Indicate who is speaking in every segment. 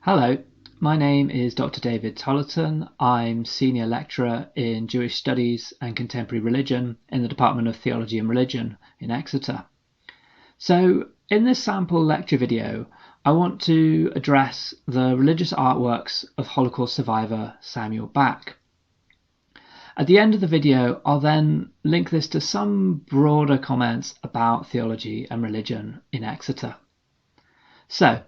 Speaker 1: Hello, my name is Dr. David Tollerton. I'm Senior Lecturer in Jewish Studies and Contemporary Religion in the Department of Theology and Religion in Exeter. So, in this sample lecture video, I want to address the religious artworks of Holocaust survivor Samuel Bach. At the end of the video, I'll then link this to some broader comments about theology and religion in Exeter. So,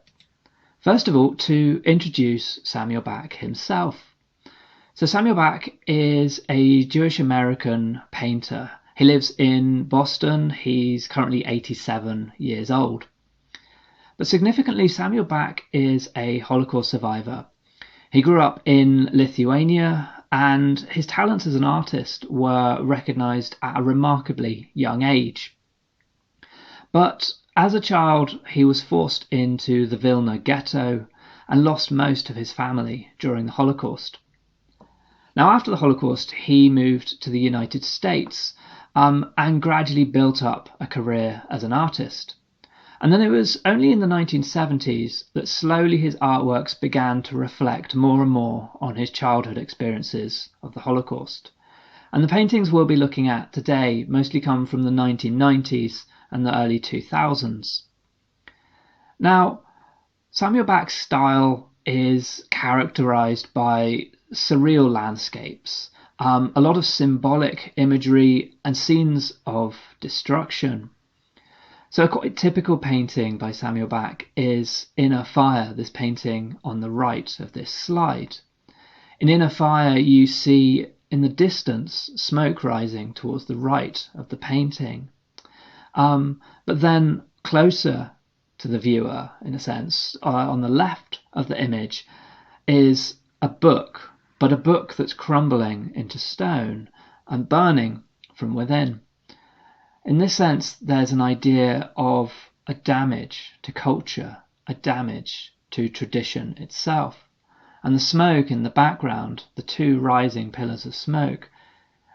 Speaker 1: first of all, to introduce Samuel Bach himself. So Samuel Bach is a Jewish-American painter. He lives in Boston. He's currently 87 years old. But significantly, Samuel Bach is a Holocaust survivor. He grew up in Lithuania, and his talents as an artist were recognized at a remarkably young age. But as a child, he was forced into the Vilna ghetto and lost most of his family during the Holocaust. Now, after the Holocaust, he moved to the United States and gradually built up a career as an artist. And then it was only in the 1970s that slowly his artworks began to reflect more and more on his childhood experiences of the Holocaust. And the paintings we'll be looking at today mostly come from the 1990s and the early 2000s. Now, Samuel Bach's style is characterized by surreal landscapes, a lot of symbolic imagery and scenes of destruction. So a quite typical painting by Samuel Bach is Inner Fire, this painting on the right of this slide. In Inner Fire, you see in the distance smoke rising towards the right of the painting. But then closer to the viewer, in a sense, on the left of the image, is a book, but a book that's crumbling into stone and burning from within. In this sense, there's an idea of a damage to culture, a damage to tradition itself. And the smoke in the background, the two rising pillars of smoke,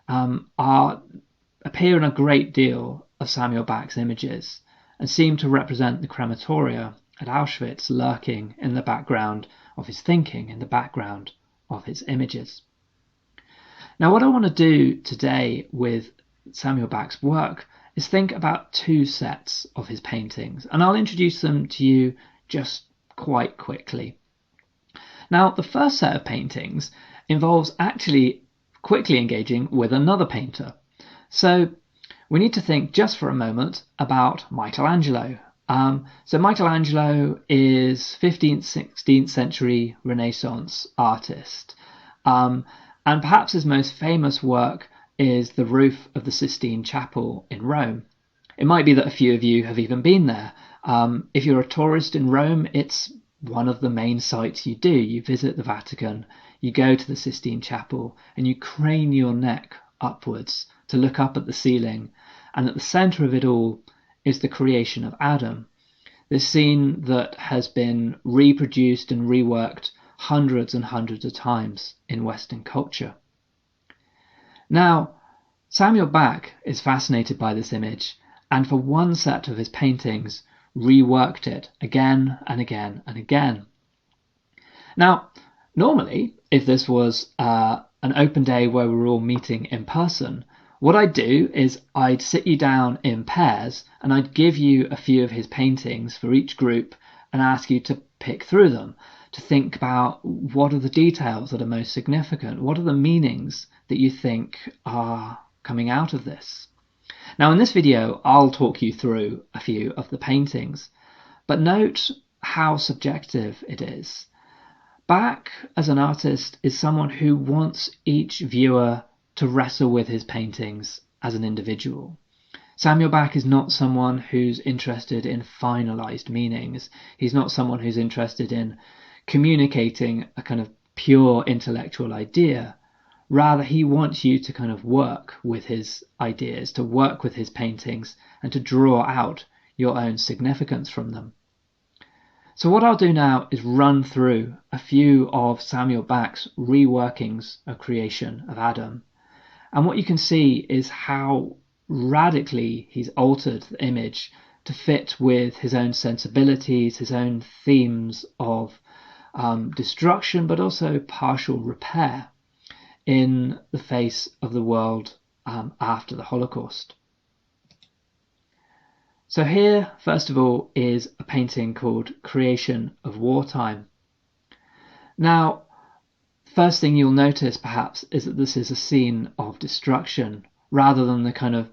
Speaker 1: appear in a great deal of Samuel Bach's images and seem to represent the crematoria at Auschwitz lurking in the background of his thinking, in the background of his images. Now, what I want to do today with Samuel Bach's work is think about two sets of his paintings, and I'll introduce them to you just quite quickly. Now, the first set of paintings involves actually quickly engaging with another painter. So we need to think just for a moment about Michelangelo. So Michelangelo is 15th, 16th century Renaissance artist. And perhaps his most famous work is the roof of the Sistine Chapel in Rome. It might be that a few of you have even been there. If you're a tourist in Rome, it's one of the main sites you do. You visit the Vatican, you go to the Sistine Chapel, and you crane your neck upwards to look up at the ceiling. And at the center of it all is the creation of Adam. This scene that has been reproduced and reworked hundreds and hundreds of times in Western culture. Now, Samuel Bach is fascinated by this image, and for one set of his paintings, reworked it again and again and again. Now, normally, if this was an open day where we were all meeting in person, what I'd do is I'd sit you down in pairs and I'd give you a few of his paintings for each group and ask you to pick through them, to think about what are the details that are most significant, what are the meanings that you think are coming out of this. Now in this video, I'll talk you through a few of the paintings, but note how subjective it is. Bach, as an artist, is someone who wants each viewer to wrestle with his paintings as an individual. Samuel Bach is not someone who's interested in finalized meanings. He's not someone who's interested in communicating a kind of pure intellectual idea. Rather, he wants you to kind of work with his ideas, to work with his paintings, and to draw out your own significance from them. So what I'll do now is run through a few of Samuel Bach's reworkings of creation of Adam. And what you can see is how radically he's altered the image to fit with his own sensibilities, his own themes of destruction, but also partial repair in the face of the world after the Holocaust. So here, first of all, is a painting called Creation of Wartime. Now, first thing you'll notice perhaps is that this is a scene of destruction rather than the kind of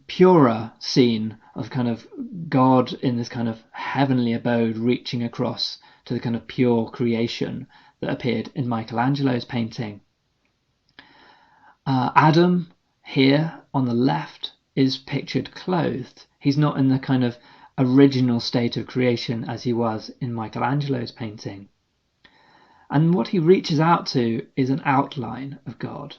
Speaker 1: purer scene of kind of God in this kind of heavenly abode reaching across to the kind of pure creation that appeared in Michelangelo's painting. Adam here on the left is pictured clothed. He's not in the kind of original state of creation as he was in Michelangelo's painting. And what he reaches out to is an outline of God,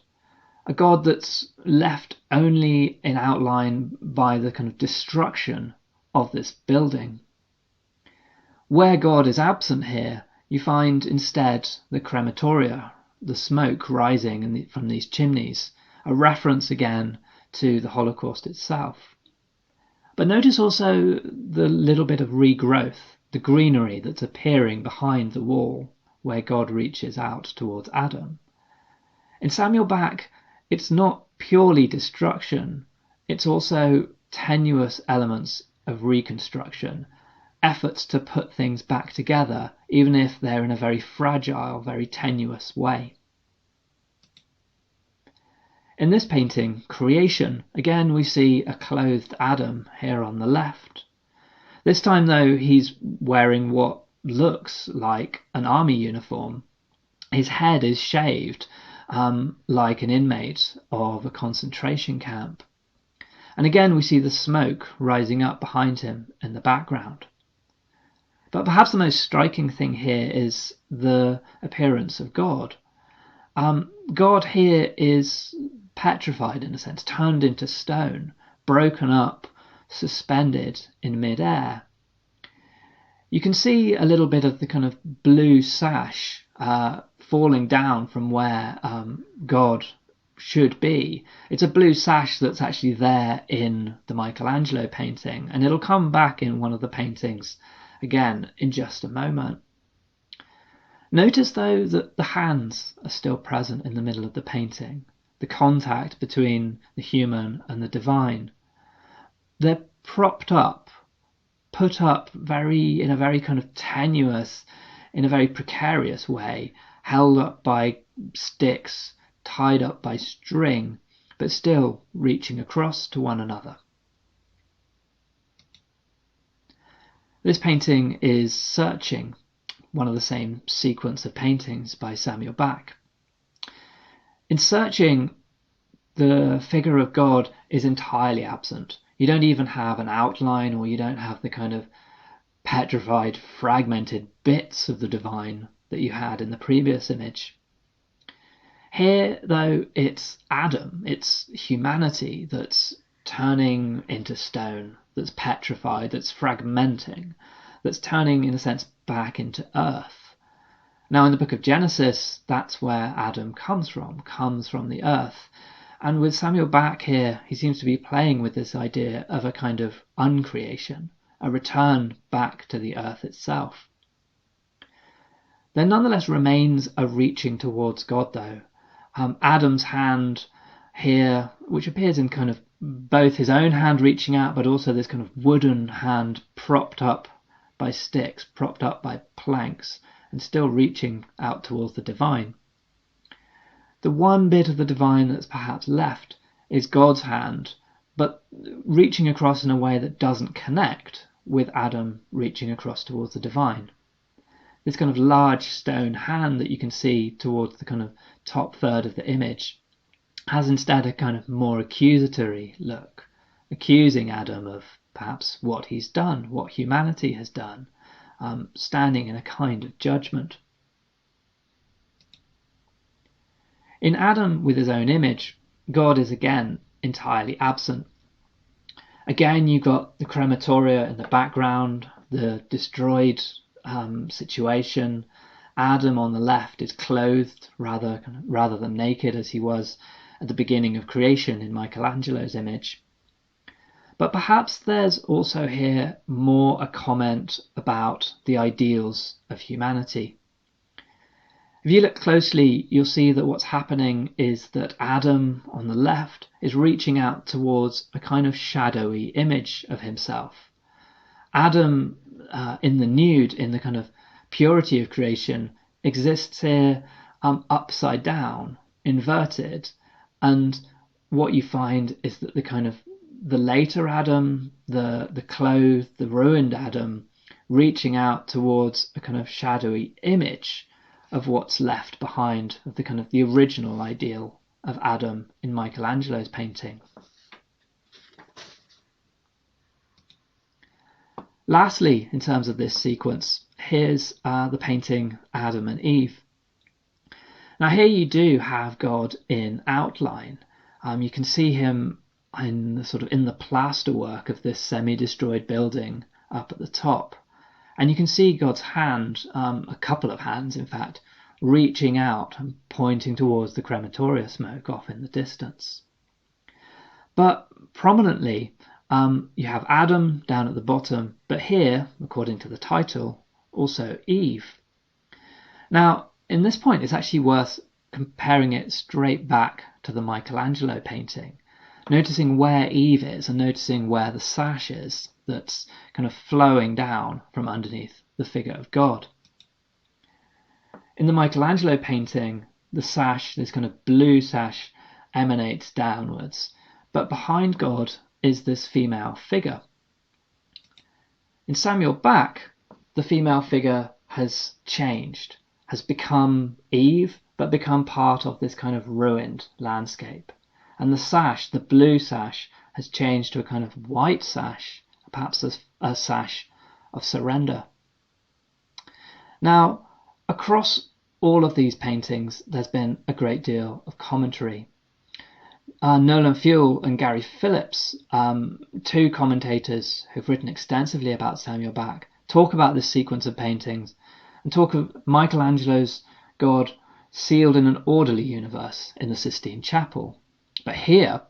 Speaker 1: a God that's left only in outline by the kind of destruction of this building. Where God is absent here, you find instead the crematoria, the smoke rising from these chimneys, a reference again to the Holocaust itself. But notice also the little bit of regrowth, the greenery that's appearing behind the wall where God reaches out towards Adam. In Samuel Bach, it's not purely destruction, it's also tenuous elements of reconstruction, efforts to put things back together, even if they're in a very fragile, very tenuous way. In this painting, Creation, again we see a clothed Adam here on the left. This time though, he's wearing what looks like an army uniform. His head is shaved like an inmate of a concentration camp. And again we see the smoke rising up behind him in the background. But perhaps the most striking thing here is the appearance of God. God here is petrified in a sense, turned into stone, broken up, suspended in mid-air. You can see a little bit of the kind of blue sash falling down from where God should be. It's a blue sash that's actually there in the Michelangelo painting, and it'll come back in one of the paintings again in just a moment. Notice though that the hands are still present in the middle of the painting, the contact between the human and the divine. They're propped up, put up in a very kind of tenuous, in a very precarious way, held up by sticks, tied up by string, but still reaching across to one another. This painting is Searching, one of the same sequence of paintings by Samuel Bach. In Searching, the figure of God is entirely absent. You don't even have an outline, or you don't have the kind of petrified, fragmented bits of the divine that you had in the previous image. Here, though, it's Adam, it's humanity that's turning into stone, that's petrified, that's fragmenting, that's turning, in a sense, back into earth. Now, in the book of Genesis, that's where Adam comes from the earth. And with Samuel Bach here, he seems to be playing with this idea of a kind of uncreation, a return back to the earth itself. There nonetheless remains a reaching towards God, though. Adam's hand here, which appears in kind of both his own hand reaching out, but also this kind of wooden hand propped up by sticks, propped up by planks, and still reaching out towards the divine. The one bit of the divine that's perhaps left is God's hand, but reaching across in a way that doesn't connect with Adam reaching across towards the divine. This kind of large stone hand that you can see towards the kind of top third of the image has instead a kind of more accusatory look, accusing Adam of perhaps what he's done, what humanity has done, standing in a kind of judgment. In Adam with his own image, God is again entirely absent. Again, you've got the crematoria in the background, the destroyed situation. Adam on the left is clothed rather than naked as he was at the beginning of creation in Michelangelo's image. But perhaps there's also here more a comment about the ideals of humanity. If you look closely, you'll see that what's happening is that Adam on the left is reaching out towards a kind of shadowy image of himself. Adam, in the nude, in the kind of purity of creation, exists here upside down, inverted, and what you find is that the later Adam, the clothed, the ruined Adam, reaching out towards a kind of shadowy image of what's left behind, of the original ideal of Adam in Michelangelo's painting. Lastly, in terms of this sequence, here's the painting Adam and Eve. Now here you do have God in outline. You can see him in the plasterwork of this semi-destroyed building up at the top. And you can see God's hand, a couple of hands in fact, reaching out and pointing towards the crematoria smoke off in the distance. But prominently, you have Adam down at the bottom, but here, according to the title, also Eve. Now, in this point, it's actually worth comparing it straight back to the Michelangelo painting, noticing where Eve is and noticing where the sash is that's kind of flowing down from underneath the figure of God. In the Michelangelo painting, the sash, this kind of blue sash, emanates downwards, but behind God is this female figure. In Samuel Bach, the female figure has changed, has become Eve, but become part of this kind of ruined landscape. And the sash, the blue sash, has changed to a kind of white sash, perhaps a sash of surrender. Now, across all of these paintings, there's been a great deal of commentary. Nolan Fuell and Gary Phillips, two commentators who've written extensively about Samuel Bach, talk about this sequence of paintings and talk of Michelangelo's God sealed in an orderly universe in the Sistine Chapel. But here,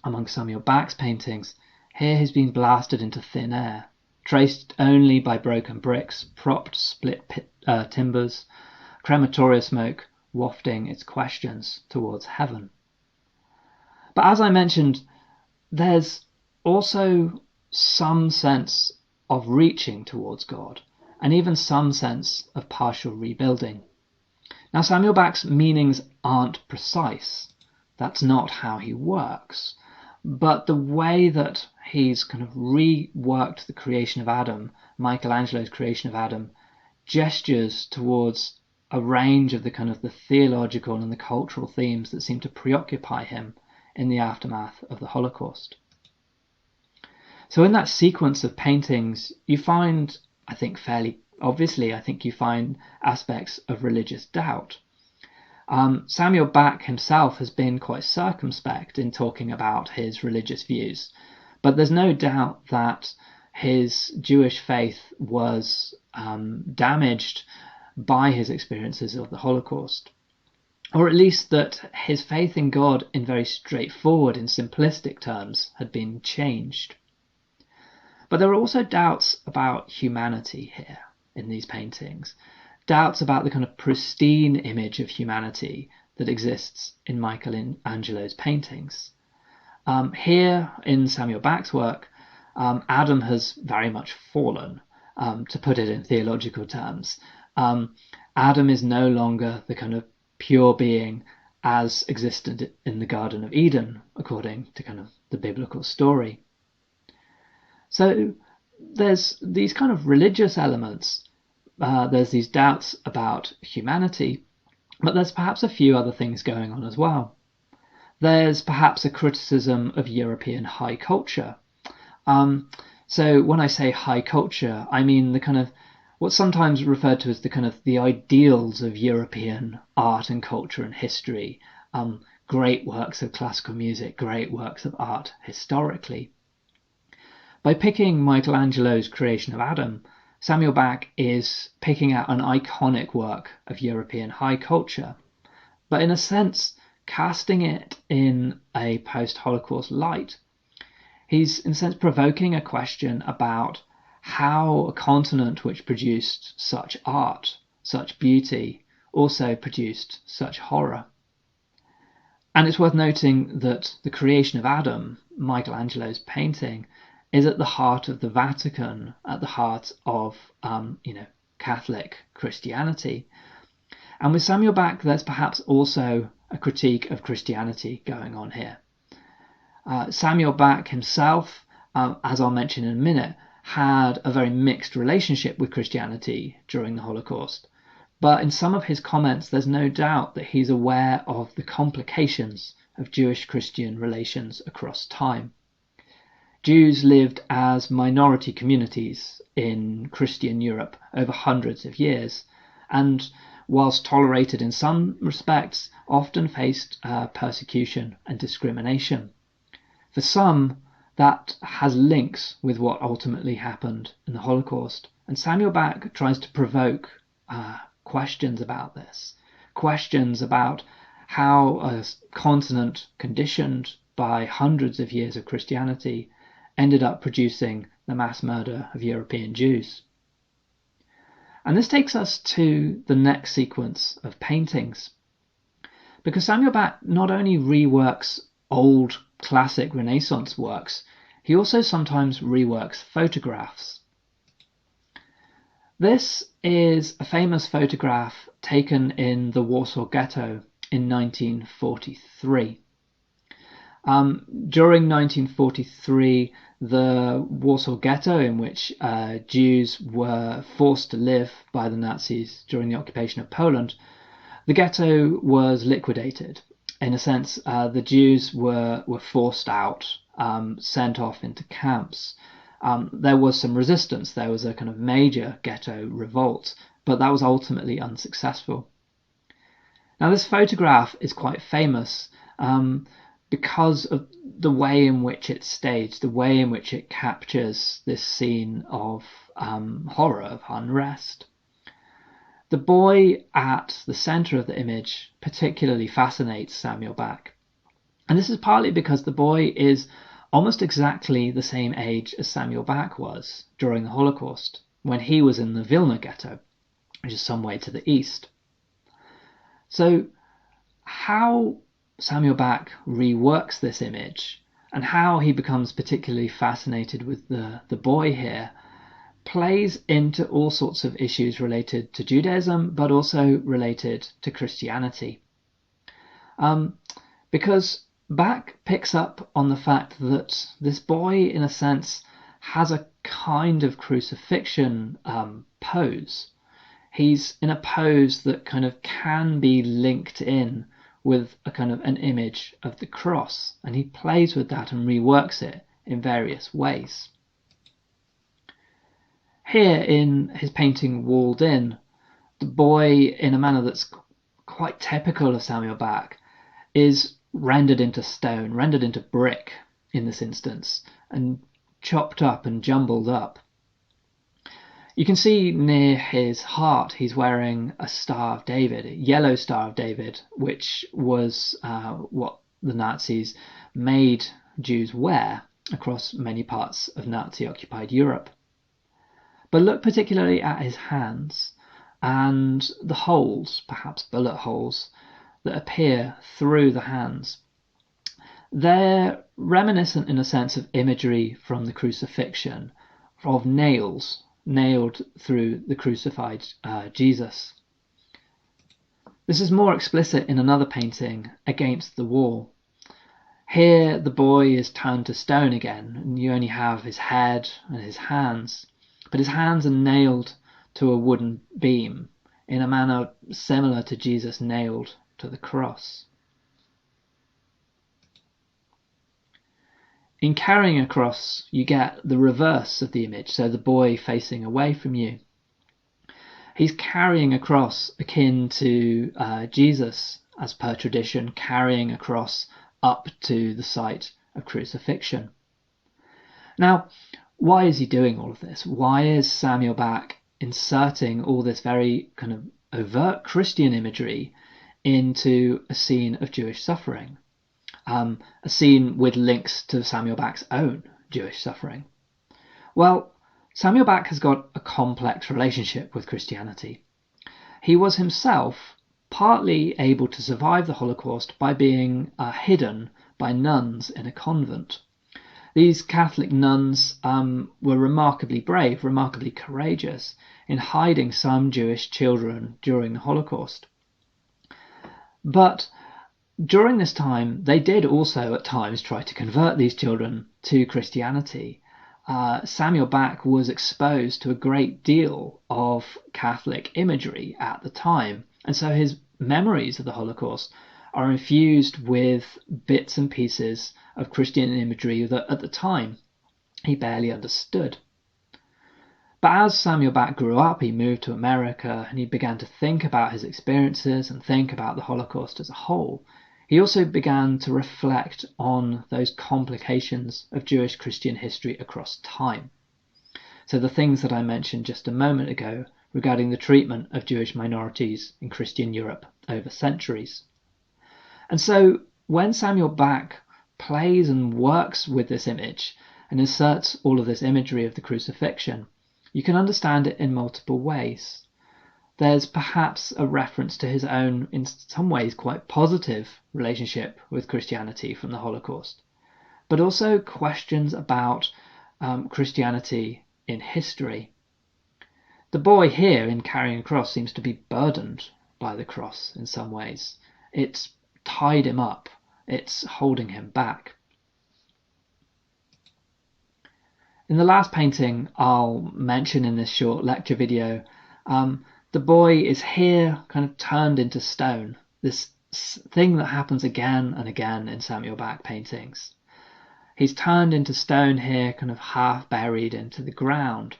Speaker 1: among Samuel Bach's paintings, here he's been blasted into thin air, traced only by broken bricks, propped split timbers, crematoria smoke wafting its questions towards heaven. But as I mentioned, there's also some sense of reaching towards God, and even some sense of partial rebuilding. Now, Samuel Bach's meanings aren't precise. That's not how he works. But the way that he's kind of reworked the creation of Adam, Michelangelo's creation of Adam, gestures towards a range of the theological and the cultural themes that seem to preoccupy him in the aftermath of the Holocaust. So in that sequence of paintings, you find, I think fairly obviously, you find aspects of religious doubt. Samuel Bach himself has been quite circumspect in talking about his religious views, but there's no doubt that his Jewish faith was damaged by his experiences of the Holocaust, or at least that his faith in God in very straightforward and simplistic terms had been changed. But there are also doubts about humanity here in these paintings, doubts about the kind of pristine image of humanity that exists in Michelangelo's paintings. Here in Samuel Bach's work, Adam has very much fallen, to put it in theological terms. Adam is no longer the kind of pure being as existent in the Garden of Eden, according to kind of the biblical story. So there's these kind of religious elements, there's these doubts about humanity, but there's perhaps a few other things going on as well. There's perhaps a criticism of European high culture. So when I say high culture, I mean the kind of what's sometimes referred to as the ideals of European art and culture and history, great works of classical music, great works of art historically. By picking Michelangelo's creation of Adam, Samuel Bach is picking out an iconic work of European high culture, but in a sense casting it in a post-Holocaust light. He's in a sense provoking a question about how a continent which produced such art, such beauty, also produced such horror. And it's worth noting that the creation of Adam, Michelangelo's painting, is at the heart of the Vatican, at the heart of Catholic Christianity. And with Samuel Bach, there's perhaps also a critique of Christianity going on here. Samuel Bach himself, as I'll mention in a minute, had a very mixed relationship with Christianity during the Holocaust. But in some of his comments, there's no doubt that he's aware of the complications of Jewish-Christian relations across time. Jews lived as minority communities in Christian Europe over hundreds of years, and whilst tolerated in some respects, often faced persecution and discrimination. For some, that has links with what ultimately happened in the Holocaust, and Samuel Bach tries to provoke questions about this, questions about how a continent conditioned by hundreds of years of Christianity ended up producing the mass murder of European Jews. And this takes us to the next sequence of paintings, because Samuel Bach not only reworks old classic Renaissance works, he also sometimes reworks photographs. This is a famous photograph taken in the Warsaw Ghetto in 1943. During 1943, the Warsaw Ghetto, in which Jews were forced to live by the Nazis during the occupation of Poland, the ghetto was liquidated. In a sense, the Jews were forced out, sent off into camps. There was some resistance. There was a kind of major ghetto revolt, but that was ultimately unsuccessful. Now, this photograph is quite famous because of the way in which it's staged, the way in which it captures this scene of horror, of unrest. The boy at the center of the image particularly fascinates Samuel Bach. And this is partly because the boy is almost exactly the same age as Samuel Bach was during the Holocaust, when he was in the Vilna ghetto, which is some way to the east. So how Samuel Bach reworks this image and how he becomes particularly fascinated with the boy here plays into all sorts of issues related to Judaism, but also related to Christianity. Because Bach picks up on the fact that this boy, in a sense, has a kind of crucifixion pose. He's in a pose that kind of can be linked in with a kind of an image of the cross, and he plays with that and reworks it in various ways. Here in his painting Walled In, the boy, in a manner that's quite typical of Samuel Bach, is rendered into stone, rendered into brick in this instance, and chopped up and jumbled up. You can see near his heart he's wearing a Star of David, a yellow Star of David, which was what the Nazis made Jews wear across many parts of Nazi-occupied Europe. But look particularly at his hands and the holes, perhaps bullet holes, that appear through the hands. They're reminiscent in a sense of imagery from the crucifixion, of nails nailed through the crucified Jesus. This is more explicit in another painting, Against the Wall. Here the boy is turned to stone again, and you only have his head and his hands. But his hands are nailed to a wooden beam in a manner similar to Jesus nailed to the cross. In Carrying a Cross, you get the reverse of the image, so the boy facing away from you. He's carrying a cross akin to Jesus, as per tradition, carrying a cross up to the site of crucifixion. Now, why is he doing all of this? Why is Samuel Bach inserting all this very kind of overt Christian imagery into a scene of Jewish suffering? A scene with links to Samuel Bach's own Jewish suffering. Well, Samuel Bach has got a complex relationship with Christianity. He was himself partly able to survive the Holocaust by being hidden by nuns in a convent. These Catholic nuns were remarkably brave, remarkably courageous in hiding some Jewish children during the Holocaust. But during this time, they did also at times try to convert these children to Christianity. Samuel Bach was exposed to a great deal of Catholic imagery at the time, and so his memories of the Holocaust are infused with bits and pieces of Christian imagery that at the time he barely understood. But as Samuel Bach grew up, he moved to America and he began to think about his experiences and think about the Holocaust as a whole. He also began to reflect on those complications of Jewish Christian history across time. So the things that I mentioned just a moment ago regarding the treatment of Jewish minorities in Christian Europe over centuries. And so when Samuel Bach plays and works with this image and inserts all of this imagery of the crucifixion, you can understand it in multiple ways. There's perhaps a reference to his own, in some ways, quite positive relationship with Christianity from the Holocaust, but also questions about Christianity in history. The boy here in Carrying a Cross seems to be burdened by the cross in some ways. It's tied him up. It's holding him back. In the last painting I'll mention in this short lecture video, the boy is here kind of turned into stone, this thing that happens again and again in Samuel Bach paintings. He's turned into stone here, kind of half buried into the ground.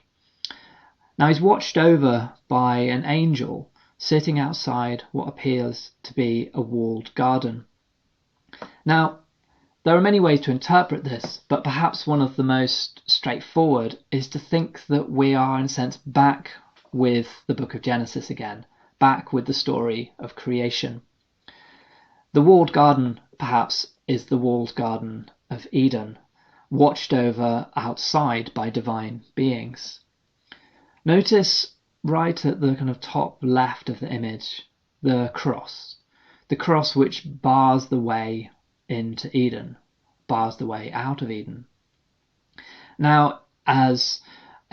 Speaker 1: Now he's watched over by an angel sitting outside what appears to be a walled garden. Now, there are many ways to interpret this, but perhaps one of the most straightforward is to think that we are, in a sense, back with the book of Genesis again, back with the story of creation. The walled garden, perhaps, is the walled garden of Eden, watched over outside by divine beings. Notice right at the kind of top left of the image, the cross which bars the way into Eden, bars the way out of Eden. Now, as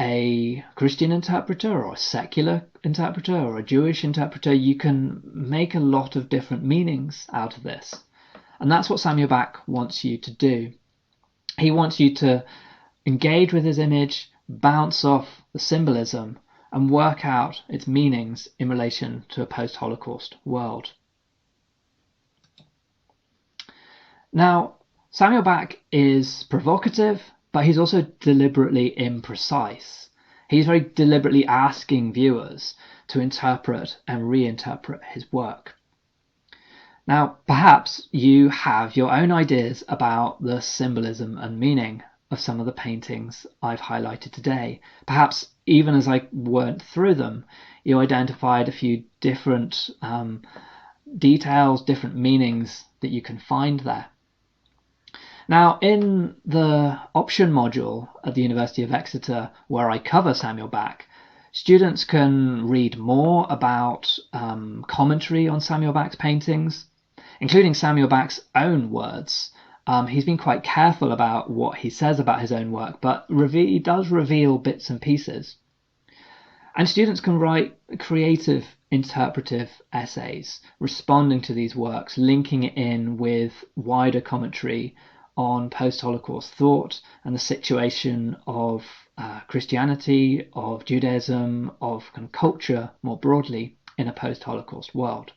Speaker 1: a Christian interpreter or a secular interpreter or a Jewish interpreter, you can make a lot of different meanings out of this. And that's what Samuel Bach wants you to do. He wants you to engage with his image, bounce off the symbolism, and work out its meanings in relation to a post-Holocaust world. Now, Samuel Bach is provocative, but he's also deliberately imprecise. He's very deliberately asking viewers to interpret and reinterpret his work. Now, perhaps you have your own ideas about the symbolism and meaning of some of the paintings I've highlighted today. Perhaps even as I went through them, you identified a few different details, different meanings that you can find there. Now, in the option module at the University of Exeter, where I cover Samuel Bach, students can read more about commentary on Samuel Bach's paintings, including Samuel Bach's own words. He's been quite careful about what he says about his own work, but he does reveal bits and pieces. And students can write creative, interpretive essays responding to these works, linking it in with wider commentary on post-Holocaust thought and the situation of Christianity, of Judaism, of kind of culture more broadly in a post-Holocaust world.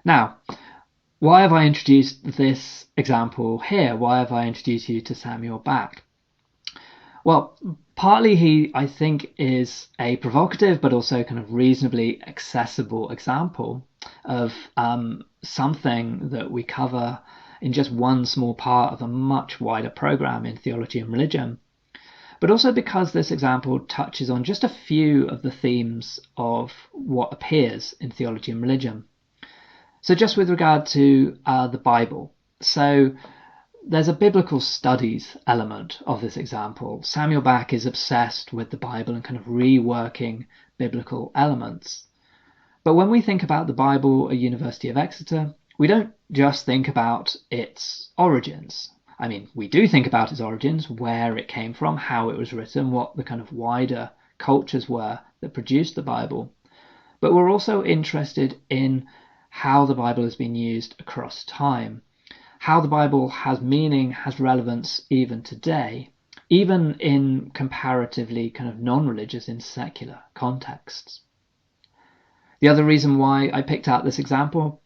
Speaker 1: Now, why have I introduced this example here? Why have I introduced you to Samuel Bach? Well, partly he, I think, is a provocative but also kind of reasonably accessible example of something that we cover in just one small part of a much wider program in Theology and Religion, but also because this example touches on just a few of the themes of what appears in Theology and Religion. So just with regard to the Bible, so there's a biblical studies element of this example. Samuel Bach is obsessed with the Bible and kind of reworking biblical elements. But when we think about the Bible at University of Exeter, we don't just think about its origins. I mean, we do think about its origins, where it came from, how it was written, what the kind of wider cultures were that produced the Bible. But we're also interested in how the Bible has been used across time, how the Bible has meaning, has relevance even today, even in comparatively kind of non-religious and secular contexts. The other reason why I picked out this example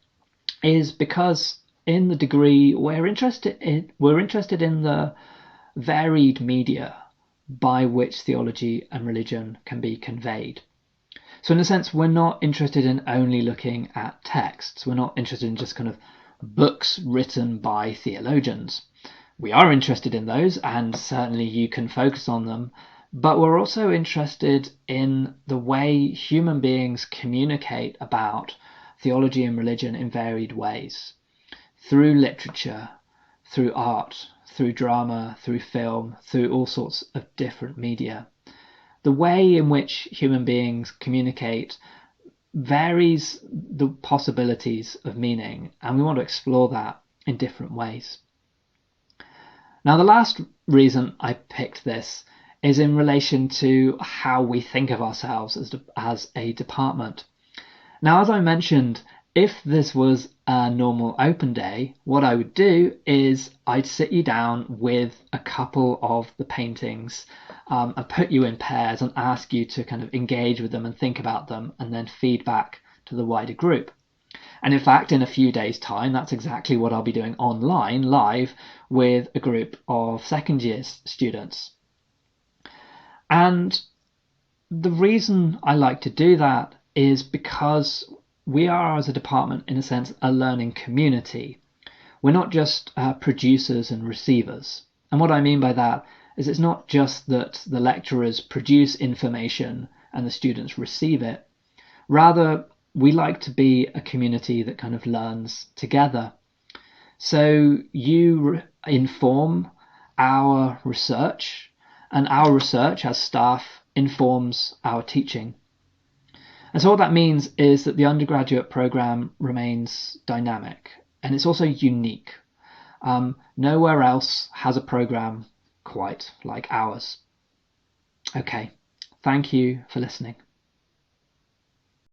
Speaker 1: is because in the degree we're interested in the varied media by which theology and religion can be conveyed. So in a sense, we're not interested in only looking at texts. We're not interested in just kind of books written by theologians. We are interested in those, and certainly you can focus on them, but we're also interested in the way human beings communicate about theology and religion in varied ways, through literature, through art, through drama, through film, through all sorts of different media. The way in which human beings communicate varies the possibilities of meaning, and we want to explore that in different ways. Now, the last reason I picked this is in relation to how we think of ourselves as a department. Now, as I mentioned, if this was a normal open day, what I would do is I'd sit you down with a couple of the paintings and put you in pairs and ask you to kind of engage with them and think about them and then feed back to the wider group. And in fact, in a few days' time, that's exactly what I'll be doing online, live, with a group of second year students. And the reason I like to do that is because we are, as a department, in a sense, a learning community. We're not just producers and receivers. And what I mean by that is it's not just that the lecturers produce information and the students receive it. Rather, we like to be a community that kind of learns together. So you inform our research, and our research as staff informs our teaching. And so what that means is that the undergraduate program remains dynamic, and it's also unique. Nowhere else has a program quite like ours. Okay, thank you for listening.